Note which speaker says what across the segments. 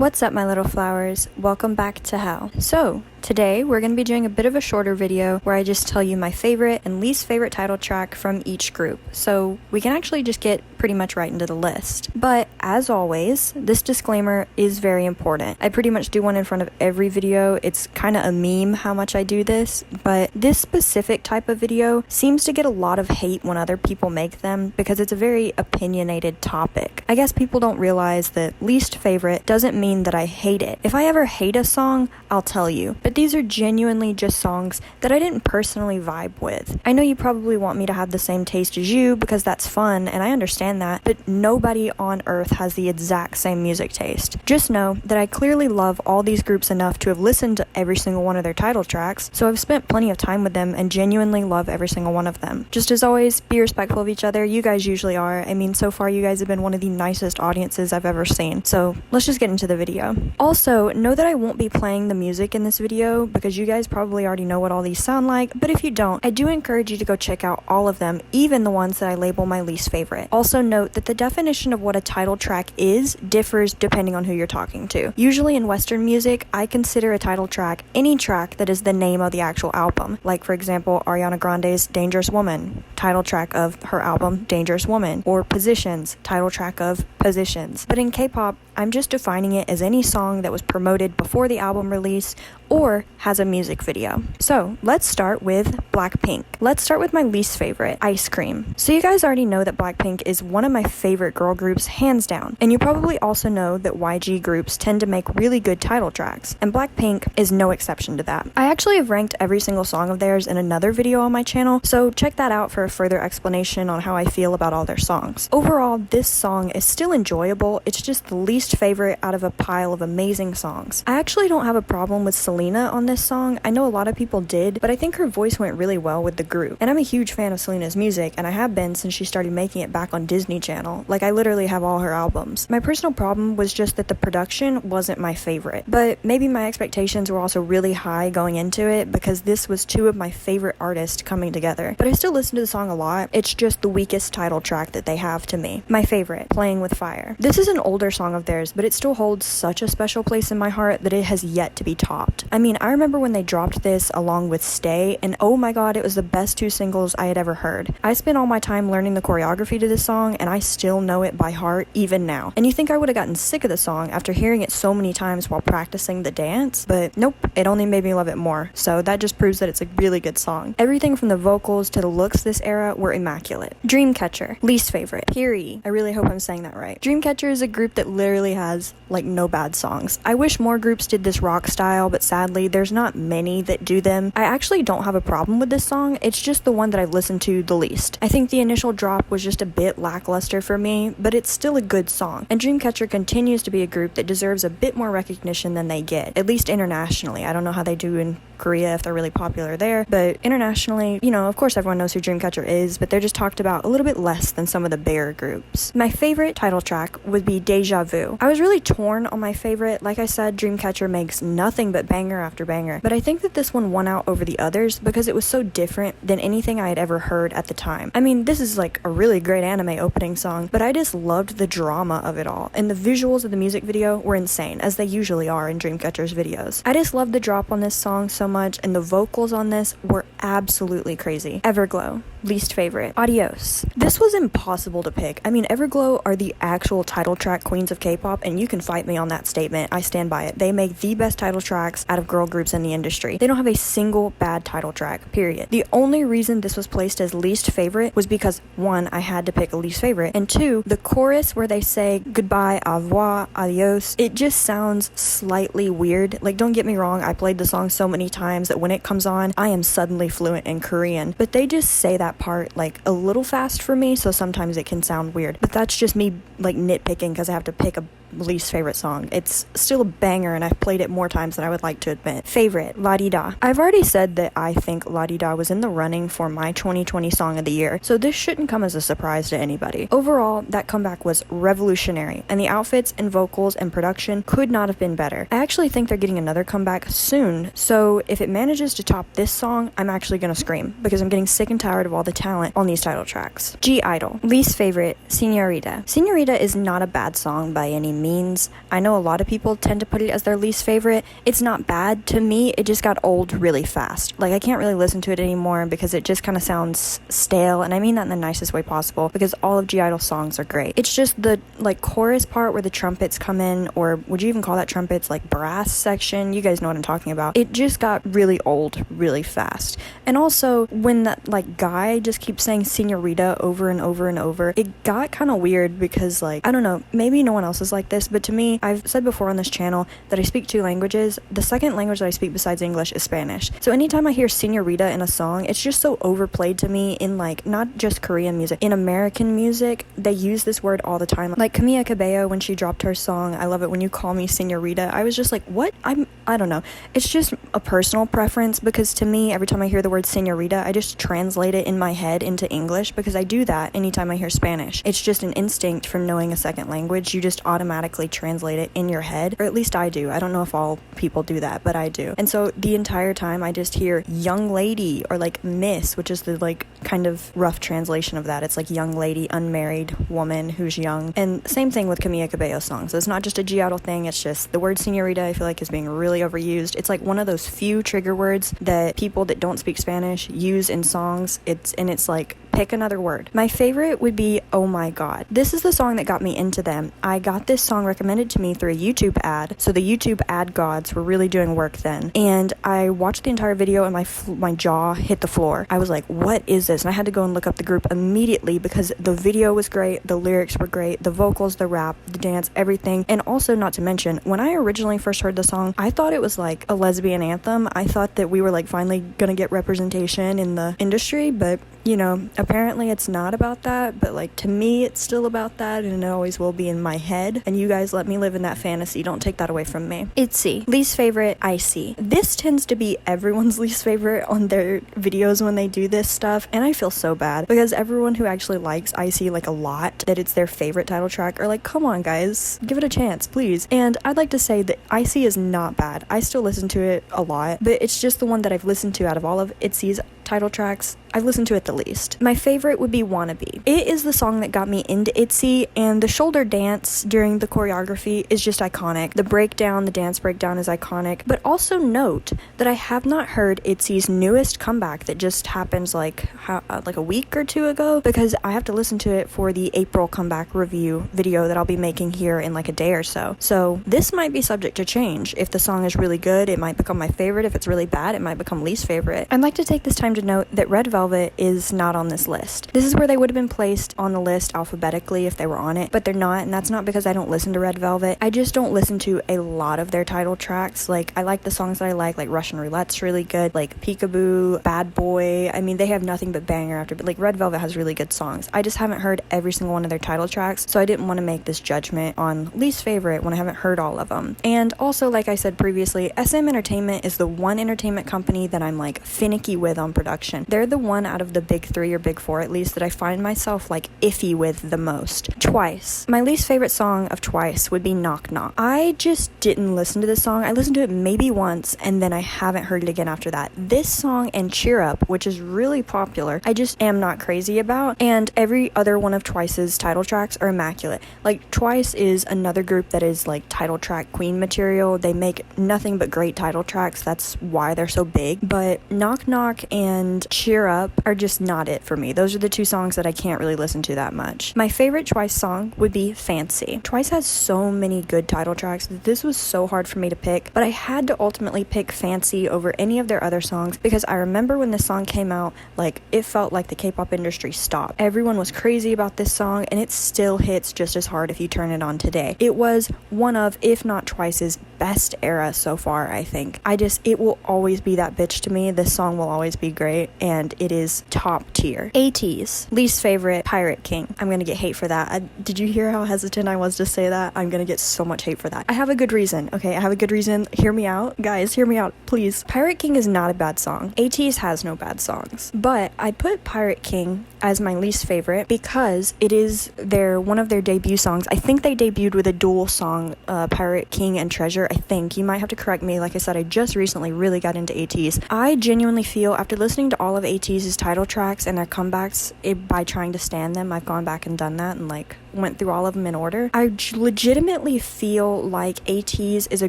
Speaker 1: What's up, my little flowers? Welcome back to hell. So, today we're going to be doing a bit of a shorter video where I just tell you my favorite and least favorite title track from each group, so we can actually just get pretty much right into the list. But as always, this disclaimer is very important. I pretty much do one in front of every video. It's kind of a meme how much I do this, but this specific type of video seems to get a lot of hate when other people make them because it's a very opinionated topic. I guess people don't realize that least favorite doesn't mean that I hate it. If I ever hate a song, I'll tell you. But these are genuinely just songs that I didn't personally vibe with. I know you probably want me to have the same taste as you because that's fun, and I understand that, but nobody on earth has the exact same music taste. Just know that I clearly love all these groups enough to have listened to every single one of their title tracks, so I've spent plenty of time with them and genuinely love every single one of them. Just as always, be respectful of each other. You guys usually are. I mean, so far you guys have been one of the nicest audiences I've ever seen. So let's just get into the video. Also, know that I won't be playing the music in this video because you guys probably already know what all these sound like, but if you don't, I do encourage you to go check out all of them, even the ones that I label my least favorite. Also note that the definition of what a title track is differs depending on who you're talking to. Usually in Western music, I consider a title track any track that is the name of the actual album. Like, for example, Ariana Grande's Dangerous Woman, title track of her album Dangerous Woman, or Positions, title track of Positions. But in K-pop, I'm just defining it as any song that was promoted before the album release or has a music video. So let's start with Blackpink. Let's start with my least favorite, Ice Cream. So you guys already know that Blackpink is one of my favorite girl groups, hands down. And you probably also know that YG groups tend to make really good title tracks, and Blackpink is no exception to that. I actually have ranked every single song of theirs in another video on my channel, so check that out for a further explanation on how I feel about all their songs. Overall, this song is still enjoyable. It's just the least favorite out of a pile of amazing songs. I actually don't have a problem with Selena on this song. I know a lot of people did, but I think her voice went really well with the group. And I'm a huge fan of Selena's music, and I have been since she started making it back on Disney Channel. Like, I literally have all her albums. My personal problem was just that the production wasn't my favorite, but maybe my expectations were also really high going into it because this was two of my favorite artists coming together. But I still listen to the song a lot. It's just the weakest title track that they have to me. My favorite, Playing with Fire. This is an older song of theirs, but it still holds such a special place in my heart that it has yet to be topped. I mean, I remember when they dropped this along with Stay, and oh my god, it was the best two singles I had ever heard. I spent all my time learning the choreography to this song, and I still know it by heart even now. And you think I would have gotten sick of the song after hearing it so many times while practicing the dance, but nope, it only made me love it more. So that just proves that it's a really good song. Everything from the vocals to the looks this era were immaculate. Dreamcatcher, least favorite. Piri. I really hope I'm saying that right. Dreamcatcher is a group that literally has like no bad songs. I wish more groups did this rock style, but sadly there's not many that do them. I actually don't have a problem with this song. It's just the one that I've listened to the least. I think the initial drop was just a bit lackluster for me, but it's still a good song. And Dreamcatcher continues to be a group that deserves a bit more recognition than they get, at least internationally. I don't know how they do in Korea if they're really popular there, but internationally, you know, of course everyone knows who Dreamcatcher is, but they're just talked about a little bit less than some of the bigger groups. My favorite title track would be Deja Vu. I was really torn on my favorite. Like I said, Dreamcatcher makes nothing but banger after banger, but I think that this one won out over the others because it was so different than anything I had ever heard at the time. I mean, this is like a really great anime opening song, but I just loved the drama of it all, and the visuals of the music video were insane, as they usually are in Dreamcatcher's videos. I just loved the drop on this song so much, and the vocals on this were absolutely crazy. Everglow, least favorite. Adios. This was impossible to pick. I mean, Everglow are the actual title track queens of K-pop, and you can fight me on that statement. I stand by it. They make the best title tracks out of girl groups in the industry. They don't have a single bad title track, period. The only reason this was placed as least favorite was because, one, I had to pick a least favorite, and two, the chorus where they say goodbye, au revoir, adios, it just sounds slightly weird. Like, don't get me wrong, I played the song so many times that when it comes on, I am suddenly fluent in Korean, but they just say that part like a little fast for me, so sometimes it can sound weird. But that's just me like nitpicking because I have to pick a least favorite song. It's still a banger, and I've played it more times than I would like to admit. Favorite, La Di Da. I've already said that I think La Di Da was in the running for my 2020 song of the year, so this shouldn't come as a surprise to anybody. Overall, that comeback was revolutionary, and the outfits and vocals and production could not have been better. I actually think they're getting another comeback soon, so if it manages to top this song, I'm actually gonna scream, because I'm getting sick and tired of all the talent on these title tracks. I-dle. Least favorite, Señorita. Señorita is not a bad song by any means. I know a lot of people tend to put it as their least favorite. It's not bad. To me, it just got old really fast. Like, I can't really listen to it anymore because it just kind of sounds stale, and I mean that in the nicest way possible because all of I-dle songs are great. It's just the, like, chorus part where the trumpets come in, or would you even call that trumpets, like, brass section? You guys know what I'm talking about. It just got really old really fast. And also, when that, like, guy just keeps saying senorita over and over and over, it got kind of weird because, like, I don't know, maybe no one else is like this, but to me, I've said before on this channel that I speak 2 languages. The second language that I speak besides English is Spanish. So anytime I hear senorita in a song, it's just so overplayed to me in, like, not just Korean music. In American music, they use this word all the time. Like Camila Cabello, when she dropped her song, I love it when you call me senorita, I was just like, what? I don't know. It's just a personal preference because to me, every time I hear the word senorita, I just translate it in my head into English because I do that anytime I hear Spanish. It's just an instinct from knowing a second language. You just automatically translate it in your head, or at least I do. I don't know if all people do that, but I do. And so the entire time I just hear young lady or like miss, which is the like kind of rough translation of that. It's like young lady, unmarried woman who's young. And same thing with Camila Cabello songs. It's not just a I-dle thing. It's just the word señorita, I feel like, is being really overused. It's like one of those few trigger words that people that don't speak Spanish use in songs. It's like, pick another word. My favorite would be Oh My God. This is the song that got me into them. I got this song recommended to me through a YouTube ad. So the YouTube ad gods were really doing work then. And I watched the entire video and my jaw hit the floor. I was like, what is this? And I had to go and look up the group immediately because the video was great, the lyrics were great, the vocals, the rap, the dance, everything. And also, not to mention, when I originally first heard the song, I thought it was like a lesbian anthem. I thought that we were like finally gonna get representation in the industry, but you know, apparently it's not about that, but like to me it's still about that, and it always will be in my head, and you guys let me live in that fantasy. Don't take that away from me. Itzy, least favorite, Icy. This tends to be everyone's least favorite on their videos when they do this stuff, and I feel so bad because everyone who actually likes Icy like a lot, that it's their favorite title track, are like, come on guys, give it a chance, please. And I'd like to say that Icy is not bad. I still listen to it a lot, but it's just the one that I've listened to out of all of Itzy's title tracks, I've listened to it the least. My favorite would be Wannabe. It is the song that got me into Itzy, and the shoulder dance during the choreography is just iconic. The breakdown, the dance breakdown is iconic, but also note that I have not heard Itzy's newest comeback that just happened like a week or 2 ago, because I have to listen to it for the April comeback review video that I'll be making here in like a day or so. So this might be subject to change. If the song is really good, it might become my favorite. If it's really bad, it might become least favorite. I'd like to take this time to note that Red Velvet is not on this list. This is where they would have been placed on the list alphabetically if they were on it, but they're not, and that's not because I don't listen to Red Velvet. I just don't listen to a lot of their title tracks. Like, I like the songs that I like Russian Roulette's really good, like Peekaboo, Bad Boy. I mean, they have nothing but banger after, but like Red Velvet has really good songs. I just haven't heard every single one of their title tracks, so I didn't want to make this judgment on least favorite when I haven't heard all of them. And also, like I said previously, SM Entertainment is the one entertainment company that I'm like finicky with on production. They're the one out of the big 3 or big 4 at least that I find myself like iffy with the most. Twice. My least favorite song of Twice would be Knock Knock. I just didn't listen to this song. I listened to it maybe once and then I haven't heard it again after that. This song and Cheer Up, which is really popular, I just am not crazy about, and every other one of Twice's title tracks are immaculate. Like, Twice is another group that is like title track queen material. They make nothing but great title tracks. That's why they're so big. But Knock Knock and Cheer Up are just not it for me. Those are the 2 songs that I can't really listen to that much. My favorite Twice song would be Fancy. Twice has so many good title tracks that this was so hard for me to pick, but I had to ultimately pick Fancy over any of their other songs because I remember when this song came out, like, it felt like the K-pop industry stopped. Everyone was crazy about this song, and it still hits just as hard if you turn it on today. It was one of, if not Twice's best era so far, I think. It will always be that bitch to me. This song will always be great, and it is top tier. Ateez, least favorite, Pirate King. I'm gonna get hate for that. Did you hear how hesitant I was to say that? I'm gonna get so much hate for that. I have a good reason, okay? I have a good reason. Hear me out. Guys, hear me out, please. Pirate King is not a bad song. Ateez has no bad songs. But I put Pirate King as my least favorite because it is one of their debut songs. I think they debuted with a dual song, Pirate King and Treasure, I think. You might have to correct me. Like I said, I just recently really got into Ateez. I genuinely feel, after listening listening to all of Ateez's title tracks and their comebacks by trying to stan them. I've gone back and done that and like went through all of them in order. I legitimately feel like Ateez is a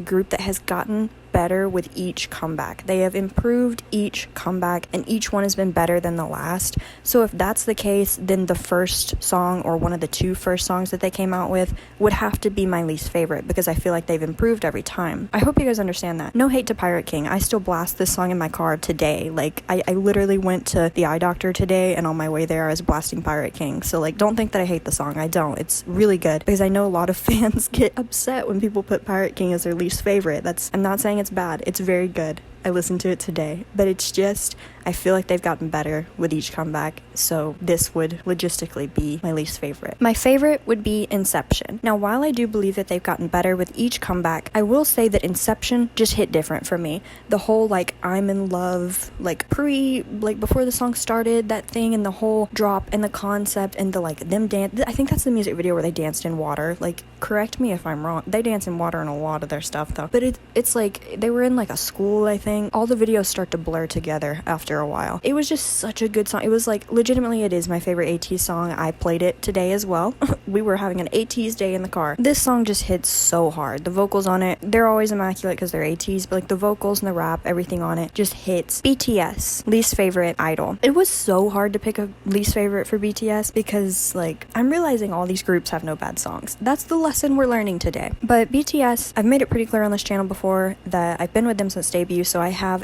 Speaker 1: group that has gotten better with each comeback. They have improved each comeback and each one has been better than the last. So if that's the case, then the first song or one of the two first songs that they came out with would have to be my least favorite because I feel like they've improved every time. I hope you guys understand that. No hate to Pirate King. I still blast this song in my car today. Like I literally went to the eye doctor today and on my way there I was blasting Pirate King. So like don't think that I hate the song. I don't. It's really good because I know a lot of fans get upset when people put Pirate King as their least favorite. I'm not saying it's bad. It's very good. I listened to it today, but it's just, I feel like they've gotten better with each comeback, so this would logistically be my least favorite. My favorite would be Inception. Now, while I do believe that they've gotten better with each comeback, I will say that Inception just hit different for me. The whole, like, I'm in love, like, before the song started, that thing, and the whole drop, and the concept, and the, like, them dance, I think that's the music video where they danced in water. Like, correct me if I'm wrong. They dance in water in a lot of their stuff, though. But it's like, they were in, like, a school, I think. All the videos start to blur together after a while. It was just such a good song. It was like, legitimately, it is my favorite Ateez song. I played it today as well. We were having an Ateez day in the car. This song just hits so hard. The vocals on it, they're always immaculate because they're Ateez, but like the vocals and the rap, everything on it just hits. BTS, least favorite, I-dle. It was so hard to pick a least favorite for BTS because like, I'm realizing all these groups have no bad songs. That's the lesson we're learning today. But BTS, I've made it pretty clear on this channel before that I've been with them since debut, so I have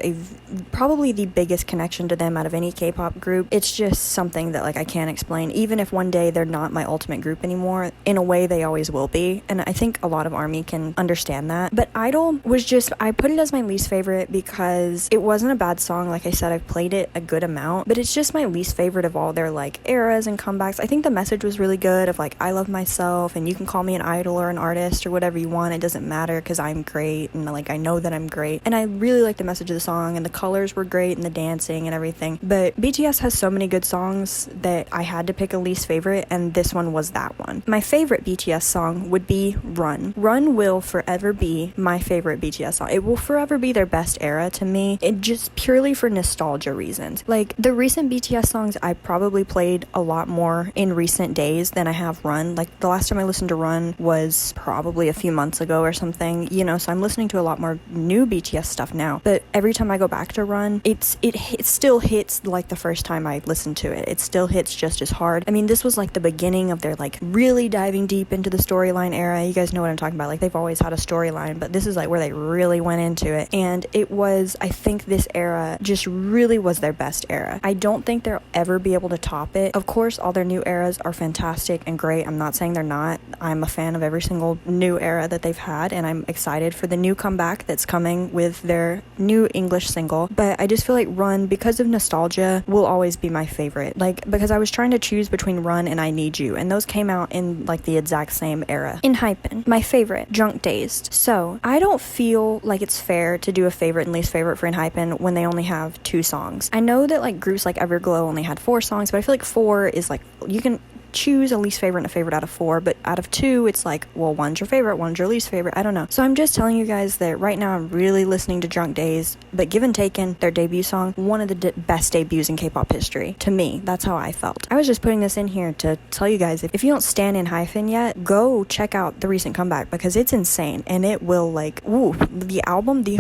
Speaker 1: probably the biggest connection to them out of any K-pop group. It's just something that like I can't explain. Even if one day they're not my ultimate group anymore, in a way they always will be, and I think a lot of ARMY can understand that. But I-dle was just, I put it as my least favorite because it wasn't a bad song. Like I said, I've played it a good amount, but it's just my least favorite of all their like eras and comebacks. I think the message was really good of like, I love myself and you can call me an idol or an artist or whatever you want, it doesn't matter because I'm great and like I know that I'm great. And I really like the message of the song, and the colors were great and the dancing and everything. But BTS has so many good songs that I had to pick a least favorite, and this one was that one. My favorite BTS song would be Run. Run will forever be my favorite BTS song. It will forever be their best era to me, it just purely for nostalgia reasons. Like the recent BTS songs, I probably played a lot more in recent days than I have Run. Like the last time I listened to Run was probably a few months ago or something, you know, so I'm listening to a lot more new BTS stuff now. But every time I go back to Run, it still hits like the first time I listened to it. It still hits just as hard. I mean, this was like the beginning of their like really diving deep into the storyline era. You guys know what I'm talking about. Like they've always had a storyline, but this is like where they really went into it. And it was, I think this era just really was their best era. I don't think they'll ever be able to top it. Of course, all their new eras are fantastic and great. I'm not saying they're not. I'm a fan of every single new era that they've had, and I'm excited for the new comeback that's coming with their new English single. But I just feel like Run, because of nostalgia, will always be my favorite. Like, because I was trying to choose between Run and I Need You, and those came out in like the exact same era. Enhypen, my favorite, Drunk Dazed. So I don't feel like it's fair to do a favorite and least favorite for Enhypen when they only have 2 songs. I know that like groups like Everglow only had 4 songs, but I feel like 4 is like, you can choose a least favorite and a favorite out of 4, but out of 2 it's like, well, one's your favorite, one's your least favorite. I don't know. So I'm just telling you guys that right now I'm really listening to Drunk Days, but Given Taken, their debut song, one of the best debuts in K-pop history. To me, that's how I felt. I was just putting this in here to tell you guys, if you don't stan Enhypen yet, go check out the recent comeback because it's insane, and it will like, ooh, the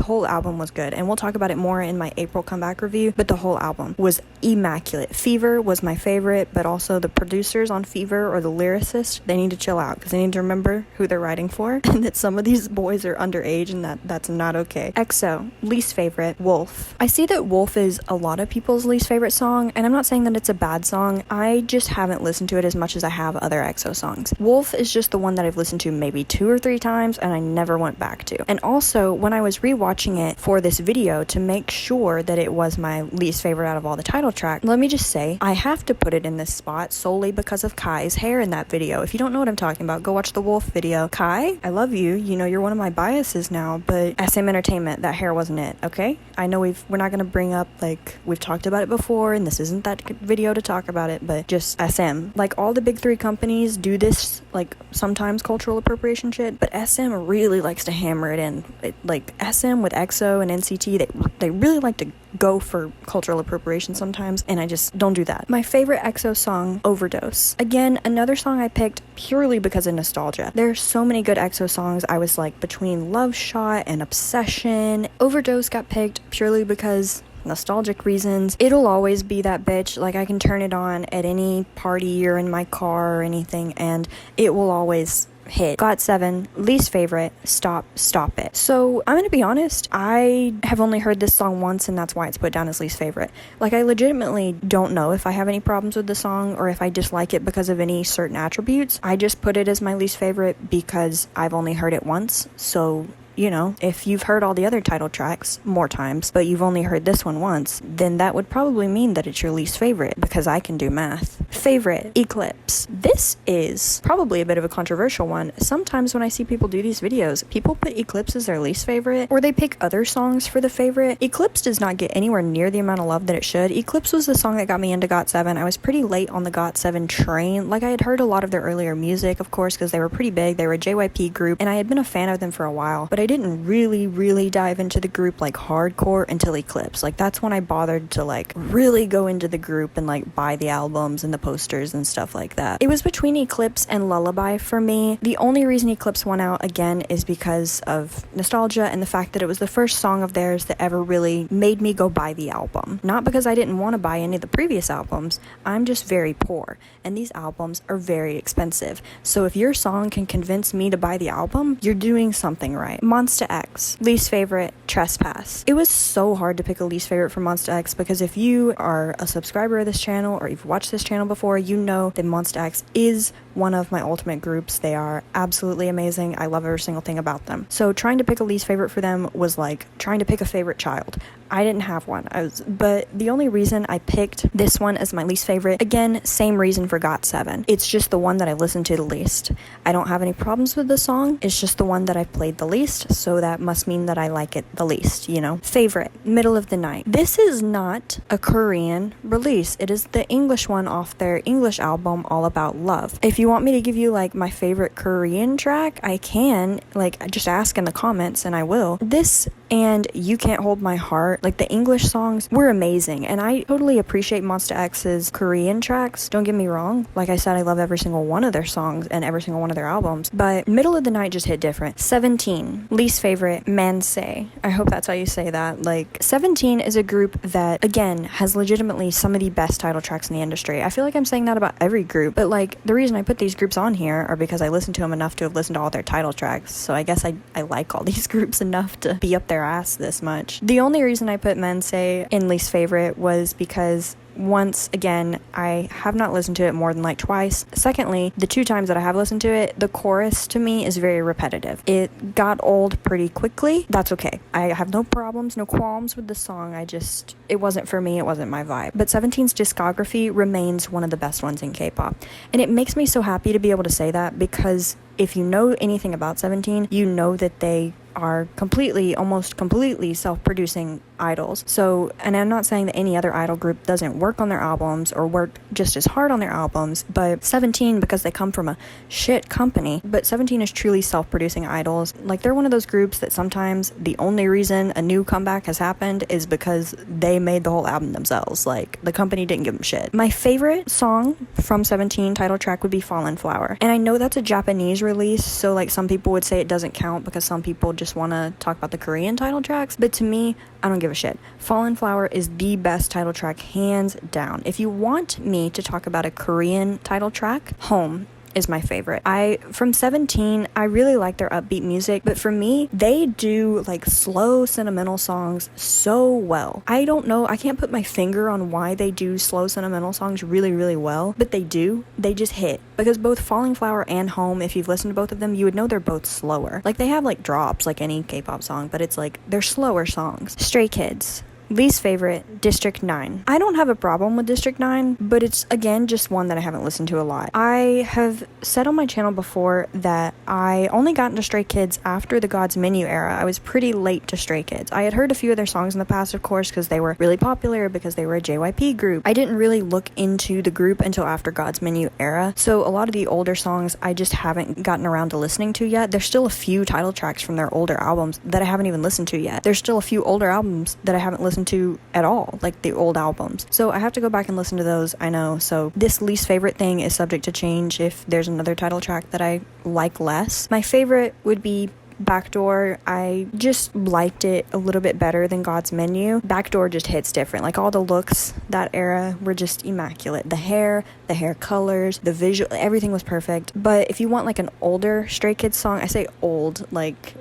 Speaker 1: whole album was good, and we'll talk about it more in my April comeback review, but the whole album was immaculate. Fever was my favorite, but also the producers on Fever or the lyricist, they need to chill out because they need to remember who they're writing for and that some of these boys are underage and that's not okay. EXO, least favorite, Wolf. I see that Wolf is a lot of people's least favorite song, and I'm not saying that it's a bad song. I just haven't listened to it as much as I have other EXO songs. Wolf is just the one that I've listened to maybe 2 or 3 times and I never went back to. And also, when I was rewatching it for this video to make sure that it was my least favorite out of all the title track, let me just say, I have to put it in this spot solely because of Kai's hair in that video. If you don't know what I'm talking about, go watch the Wolf video. Kai, I love you. You know, you're one of my biases now, but SM Entertainment, that hair wasn't it, okay? I know we're not going to bring up, like, we've talked about it before, and this isn't that video to talk about it, but just SM. Like, all the big 3 companies do this, like, sometimes cultural appropriation shit, but SM really likes to hammer it in. Like, SM with EXO and NCT, they really like to go for cultural appropriation sometimes, and I just don't do that. My favorite EXO song, Overdose. Again, another song I picked purely because of nostalgia. There are so many good EXO songs. I was like between Love Shot and Obsession. Overdose got picked purely because nostalgic reasons. It'll always be that bitch. Like, I can turn it on at any party or in my car or anything, and it will always hit. GOT7, least favorite, Stop It. So I'm gonna be honest, I have only heard this song once, and that's why it's put down as least favorite. Like, I legitimately don't know if I have any problems with the song or if I dislike it because of any certain attributes. I just put it as my least favorite because I've only heard it once. So, you know, if you've heard all the other title tracks more times, but you've only heard this one once, then that would probably mean that it's your least favorite, because I can do math. Favorite, Eclipse. This is probably a bit of a controversial one. Sometimes when I see people do these videos, people put Eclipse as their least favorite, or they pick other songs for the favorite. Eclipse does not get anywhere near the amount of love that it should. Eclipse was the song that got me into GOT7. I was pretty late on the GOT7 train. Like, I had heard a lot of their earlier music, of course, because they were pretty big. They were a JYP group, and I had been a fan of them for a while, but I didn't really dive into the group like hardcore until Eclipse. Like, that's when I bothered to like really go into the group and like buy the albums and the posters and stuff like that. It was between Eclipse and Lullaby for me. The only reason Eclipse won out again is because of nostalgia and the fact that it was the first song of theirs that ever really made me go buy the album. Not because I didn't want to buy any of the previous albums. I'm just very poor, and these albums are very expensive. So if your song can convince me to buy the album, you're doing something right. Monsta X, least favorite, Trespass. It was so hard to pick a least favorite for Monsta X because if you are a subscriber of this channel or you've watched this channel before, you know that Monsta X is one of my ultimate groups. They are absolutely amazing. I love every single thing about them. So trying to pick a least favorite for them was like trying to pick a favorite child. I didn't have one. But the only reason I picked this one as my least favorite, again, same reason for GOT7. It's just the one that I listened to the least. I don't have any problems with the song. It's just the one that I've played the least, so that must mean that I like it the least, you know? Favorite, Middle of the Night. This is not a Korean release. It is the English one off their English album, All About Love. If you want me to give you like my favorite Korean track, I can. Like, just ask in the comments and I will. This and You Can't Hold My Heart, like the English songs were amazing, and I totally appreciate Monsta X's Korean tracks. Don't get me wrong. Like I said, I love every single one of their songs and every single one of their albums, but Middle of the Night just hit different. 17, least favorite, Mansay. I hope that's how you say that. Like, 17 is a group that, again, has legitimately some of the best title tracks in the industry. I feel like I'm saying that about every group, but like, the reason I put these groups on here are because I listened to them enough to have listened to all their title tracks, so I guess I like all these groups enough to be up their ass this much. The only reason I put Mansay in least favorite was because, once again, I have not listened to it more than like twice. Secondly, the two times that I have listened to it, the chorus to me is very repetitive. It got old pretty quickly. That's okay. I have no problems, no qualms with the song. It wasn't for me. It wasn't my vibe. But 17's discography remains one of the best ones in K-pop. And it makes me so happy to be able to say that, because if you know anything about 17, you know that they are almost completely self-producing idols. So, and I'm not saying that any other idol group doesn't work on their albums or work just as hard on their albums, but 17, because they come from a shit company, but 17 is truly self-producing idols. Like, they're one of those groups that sometimes the only reason a new comeback has happened is because they made the whole album themselves. Like, the company didn't give them shit. My favorite song from 17 title track would be Fallen Flower. And I know that's a Japanese release, so like some people would say it doesn't count because some people just want to talk about the Korean title tracks, but to me, I don't give a shit. Fallen Flower is the best title track, hands down. If you want me to talk about a Korean title track, Home is my favorite. From 17, I really like their upbeat music, but for me, they do like slow, sentimental songs so well. I don't know, I can't put my finger on why they do slow, sentimental songs really well, but they do. They just hit. Because both Falling Flower and Home, if you've listened to both of them, you would know they're both slower. Like, they have like drops like any K-pop song, but it's like they're slower songs. Stray Kids. Least favorite, District 9. I don't have a problem with District 9, but it's, again, just one that I haven't listened to a lot. I have said on my channel before that I only got into Stray Kids after the God's Menu era. I was pretty late to Stray Kids. I had heard a few of their songs in the past, of course, because they were really popular, because they were a JYP group. I didn't really look into the group until after God's Menu era, so a lot of the older songs I just haven't gotten around to listening to yet. There's still a few title tracks from their older albums that I haven't even listened to yet. There's still a few older albums that I haven't listened listened to at all, like the old albums. So I have to go back and listen to those, I know. So this least favorite thing is subject to change if there's another title track that I like less. My favorite would be Backdoor. I just liked it a little bit better than God's Menu. Backdoor just hits different. Like, all the looks that era were just immaculate. The hair colors, the visual, everything was perfect. But if you want like an older Stray Kids song, I say old, like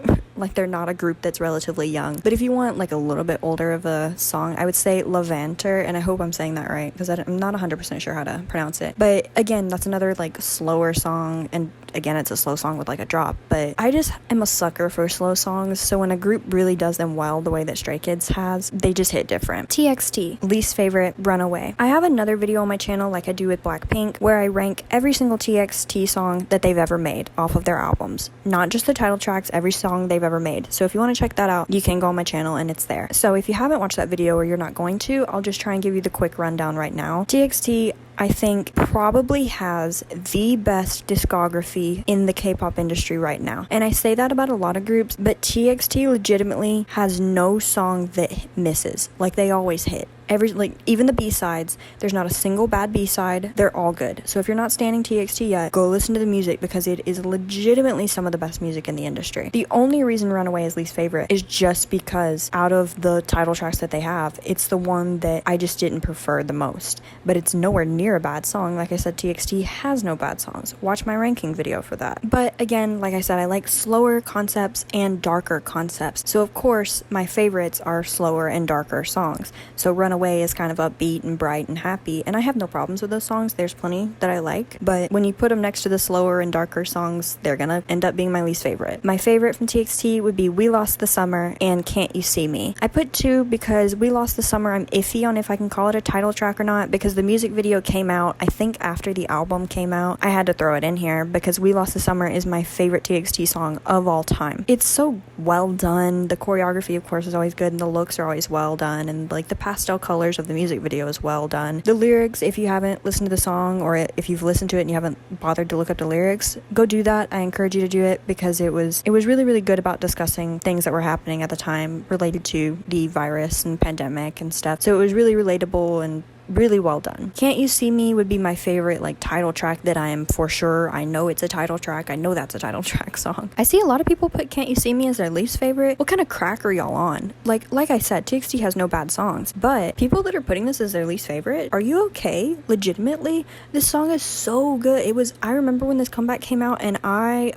Speaker 1: they're not a group that's relatively young. But if you want like a little bit older of a song, I would say Levanter, and I hope I'm saying that right because I'm not 100% sure how to pronounce it. But again, that's another like slower song, and again, it's a slow song with like a drop. But I just am a sucker for slow songs, so when a group really does them well the way that Stray Kids has, they just hit different. TXT, least favorite, Runaway. I have another video on my channel like I do with Blackpink where I rank every single TXT song that they've ever made off of their albums, not just the title tracks, every song they've ever made. So if you want to check that out, you can go on my channel and it's there. So if you haven't watched that video or you're not going to, I'll just try and give you the quick rundown right now. TXT, I think, probably has the best discography in the K-pop industry right now. And I say that about a lot of groups, but TXT legitimately has no song that misses. Like, they always hit. Even the B-sides, there's not a single bad B-side. They're all good. So if you're not standing TXT yet, go listen to the music because it is legitimately some of the best music in the industry. The only reason Runaway is least favorite is just because out of the title tracks that they have, it's the one that I just didn't prefer the most. But it's nowhere near a bad song. Like I said, TXT has no bad songs. Watch my ranking video for that. But again, like I said, I like slower concepts and darker concepts. So of course, my favorites are slower and darker songs. So Runaway is kind of upbeat and bright and happy, and I have no problems with those songs. There's plenty that I like, but when you put them next to the slower and darker songs, they're gonna end up being my least favorite. My favorite from TXT would be We Lost the Summer and Can't You See Me. I put 2 because We Lost the Summer, I'm iffy on if I can call it a title track or not, because the music video came out, I think, after the album came out. I had to throw it in here because We Lost the Summer is my favorite TXT song of all time. It's so well done. The choreography, of course, is always good, and the looks are always well done, and like the pastel colors of the music video is well done. The lyrics, if you haven't listened to the song, or if you've listened to it and you haven't bothered to look up the lyrics, go do that. I encourage you to do it because it was really, really good about discussing things that were happening at the time related to the virus and pandemic and stuff. So it was really relatable and really well done. Can't You See Me would be my favorite like title track that I am for sure. I know it's a title track. I know that's a title track song. I see a lot of people put Can't You See Me as their least favorite. What kind of crack are y'all on? Like I said, TXT has no bad songs, but people that are putting this as their least favorite, are you okay? Legitimately, this song is so good. I remember when this comeback came out and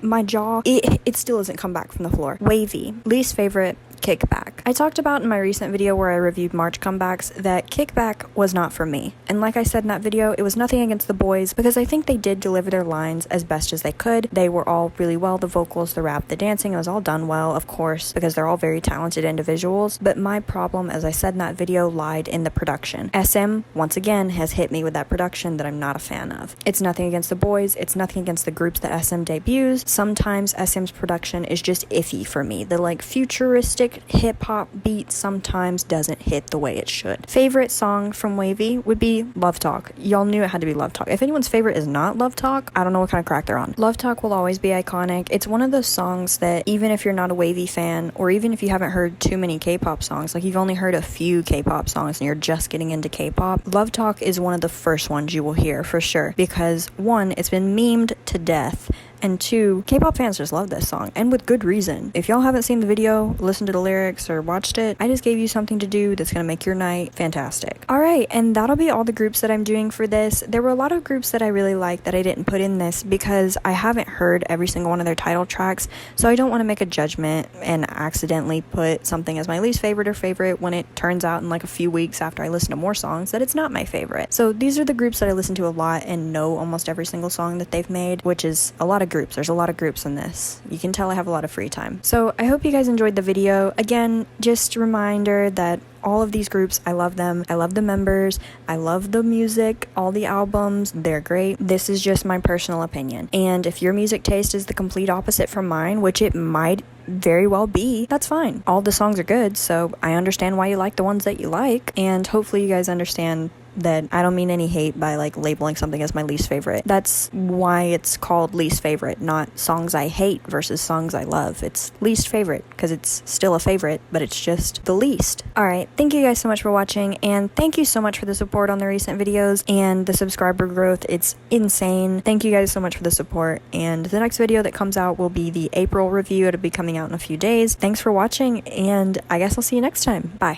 Speaker 1: my jaw, it still isn't come back from the floor. WayV, least favorite, Kickback. I talked about in my recent video where I reviewed March comebacks that Kickback was not for me. And like I said in that video, it was nothing against the boys because I think they did deliver their lines as best as they could. They were all really well. The vocals, the rap, the dancing, it was all done well, of course, because they're all very talented individuals. But my problem, as I said in that video, lied in the production. SM, once again, has hit me with that production that I'm not a fan of. It's nothing against the boys. It's nothing against the groups that SM debuts. Sometimes SM's production is just iffy for me. The like futuristic hip-hop beat sometimes doesn't hit the way it should. Favorite song from WayV would be Love Talk. Y'all knew it had to be Love Talk. If anyone's favorite is not Love Talk, I don't know what kind of crack they're on. Love Talk will always be iconic. It's one of those songs that even if you're not a WayV fan, or even if you haven't heard too many K-pop songs, like you've only heard a few K-pop songs and you're just getting into K-pop, Love Talk is one of the first ones you will hear for sure, because 1, it's been memed to death, and 2, K-pop fans just love this song, and with good reason. If y'all haven't seen the video, listened to the lyrics, or watched it, I just gave you something to do that's gonna make your night fantastic. Alright, and that'll be all the groups that I'm doing for this. There were a lot of groups that I really liked that I didn't put in this because I haven't heard every single one of their title tracks, so I don't want to make a judgment and accidentally put something as my least favorite or favorite when it turns out in like a few weeks after I listen to more songs that it's not my favorite. So these are the groups that I listen to a lot and know almost every single song that they've made, which is a lot of groups. There's a lot of groups in this. You can tell I have a lot of free time. So I hope you guys enjoyed the video. Again, just a reminder that all of these groups, I love them. I love the members. I love the music, all the albums. They're great. This is just my personal opinion. And if your music taste is the complete opposite from mine, which it might very well be, that's fine. All the songs are good, so I understand why you like the ones that you like, and hopefully you guys understand that I don't mean any hate by like labeling something as my least favorite. That's why it's called least favorite, not songs I hate versus songs I love. It's least favorite because it's still a favorite, but it's just the least. Alright, thank you guys so much for watching, and thank you so much for the support on the recent videos and the subscriber growth. It's insane. Thank you guys so much for the support, and the next video that comes out will be the April review. It'll be coming out in a few days. Thanks for watching, and I guess I'll see you next time. Bye.